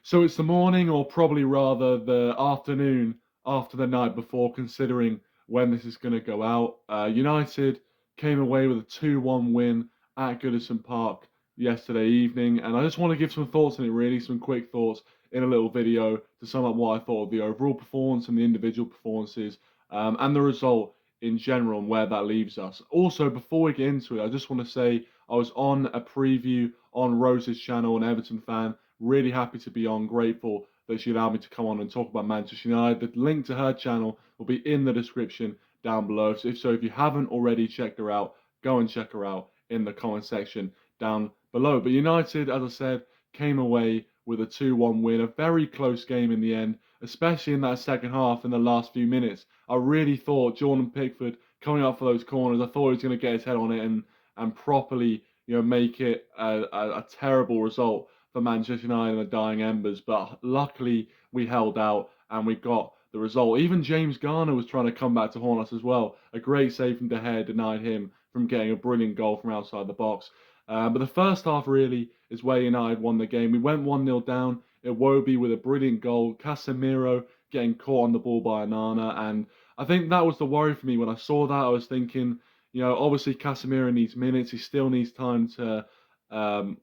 So it's the morning, or probably rather the afternoon after the night before, considering when this is going to go out. United came away with a 2-1 win at Goodison Park yesterday evening, and I just want to give some thoughts on it, really, some quick thoughts in a little video to sum up what I thought of the overall performance and the individual performances, and the result in general and where that leaves us. Also, before we get into it, I just want to say I was on a preview on Rose's channel, an Everton fan. Really happy to be on, grateful that she allowed me to come on and talk about Manchester United. The link to her channel will be in the description down below. So if you haven't already checked her out, go and check her out in the comment section down below. But United, as I said, came away with a 2-1 win, a very close game in the end, especially in that second half in the last few minutes. I really thought Jordan Pickford coming up for those corners, I thought he was going to get his head on it and properly, make it a terrible result for Manchester United in the dying embers, but luckily we held out and we got the result. Even James Garner was trying to come back to haunt us as well. A great save from De Gea denied him from getting a brilliant goal from outside the box. But the first half really is where United won the game. We went 1-0 down. Iwobi with a brilliant goal. Casemiro getting caught on the ball by Onana. And I think that was the worry for me when I saw that. I was thinking, obviously Casemiro needs minutes. He still needs time to um,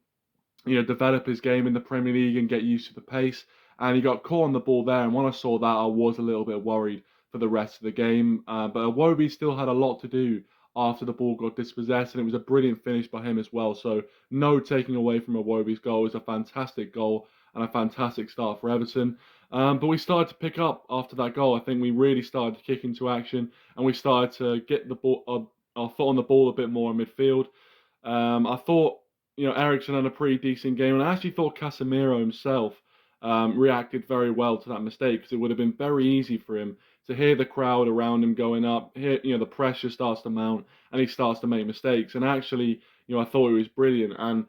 develop his game in the Premier League and get used to the pace. And he got caught on the ball there. And when I saw that, I was a little bit worried for the rest of the game. But Iwobi still had a lot to do after the ball got dispossessed, and it was a brilliant finish by him as well. So no taking away from Iwobi's goal. It was a fantastic goal and a fantastic start for Everton. But we started to pick up after that goal. I think we really started to kick into action, and we started to get the ball, our foot on the ball a bit more in midfield. I thought Eriksen had a pretty decent game, and I actually thought Casemiro himself reacted very well to that mistake, because it would have been very easy for him to hear the crowd around him going up, hear, the pressure starts to mount, and he starts to make mistakes. And actually, I thought it was brilliant. And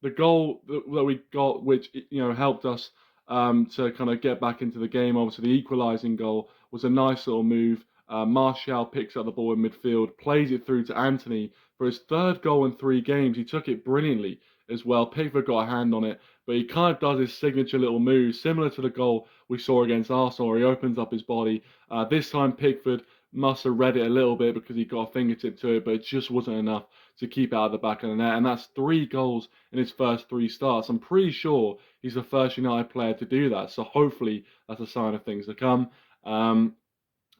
the goal that we got, which, helped us to kind of get back into the game, obviously the equalising goal, was a nice little move. Martial picks up the ball in midfield, plays it through to Anthony for his third goal in 3 games. He took it brilliantly as well. Pickford got a hand on it, but he kind of does his signature little move, similar to the goal we saw against Arsenal, where he opens up his body. This time Pickford must have read it a little bit because he got a fingertip to it, but it just wasn't enough to keep it out of the back of the net. And that's 3 goals in his first 3 starts. I'm pretty sure he's the first United player to do that, so hopefully that's a sign of things to come.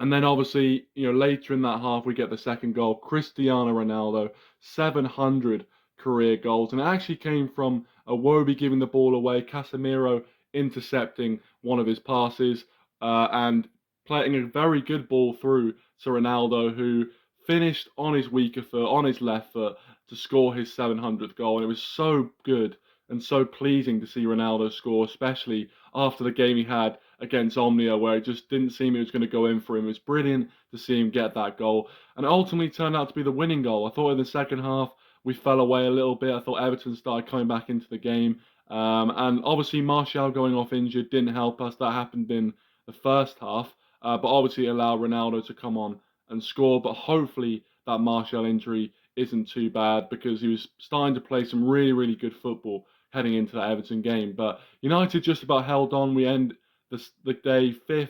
And then obviously, later in that half, we get the second goal. Cristiano Ronaldo, 700 career goals. And it actually came from Iwobi giving the ball away, Casemiro intercepting one of his passes, and playing a very good ball through to Ronaldo, who finished on his weaker foot, on his left foot, to score his 700th goal. And it was so good and so pleasing to see Ronaldo score, especially after the game he had against Omnia, where it just didn't seem it was going to go in for him. It was brilliant to see him get that goal, and it ultimately turned out to be the winning goal. I thought in the second half we fell away a little bit. I thought Everton started coming back into the game, and obviously Martial going off injured didn't help us. That happened in the first half, but obviously it allowed Ronaldo to come on and score. But hopefully that Martial injury isn't too bad, because he was starting to play some really, really good football heading into that Everton game. But United just about held on. We end the day 5th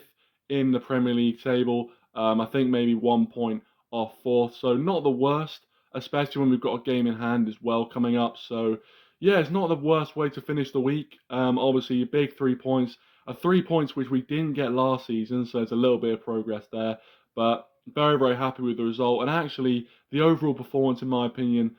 in the Premier League table. I think maybe 1 point off 4th, so not the worst, especially when we've got a game in hand as well coming up. So yeah, it's not the worst way to finish the week. Obviously, a big 3 points, 3 points which we didn't get last season, so there's a little bit of progress there. But very, very happy with the result, and actually the overall performance, in my opinion,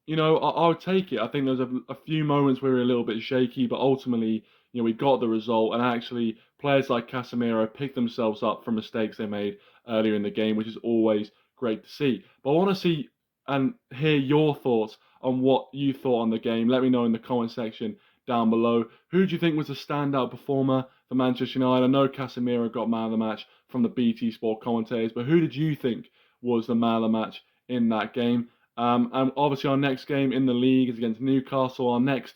I would take it. I think there's a few moments where we were a little bit shaky, but ultimately, we got the result. And actually, players like Casemiro picked themselves up from mistakes they made earlier in the game, which is always great to see. But I want to see and hear your thoughts on what you thought on the game. Let me know in the comment section down below. Who do you think was the standout performer for Manchester United? I know Casemiro got man of the match from the BT Sport commentators, but who did you think was the man of the match in that game? And obviously our next game in the league is against Newcastle. Our next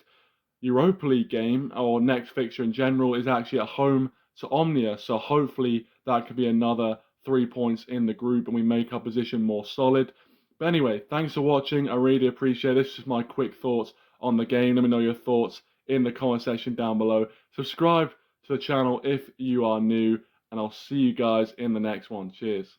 Europa League game, or next fixture in general, is actually at home to Omnia. So hopefully that could be another 3 points in the group and we make our position more solid. But anyway, thanks for watching. I really appreciate it. This is my quick thoughts on the game. Let me know your thoughts in the comment section down below. Subscribe to the channel if you are new, and I'll see you guys in the next one. Cheers.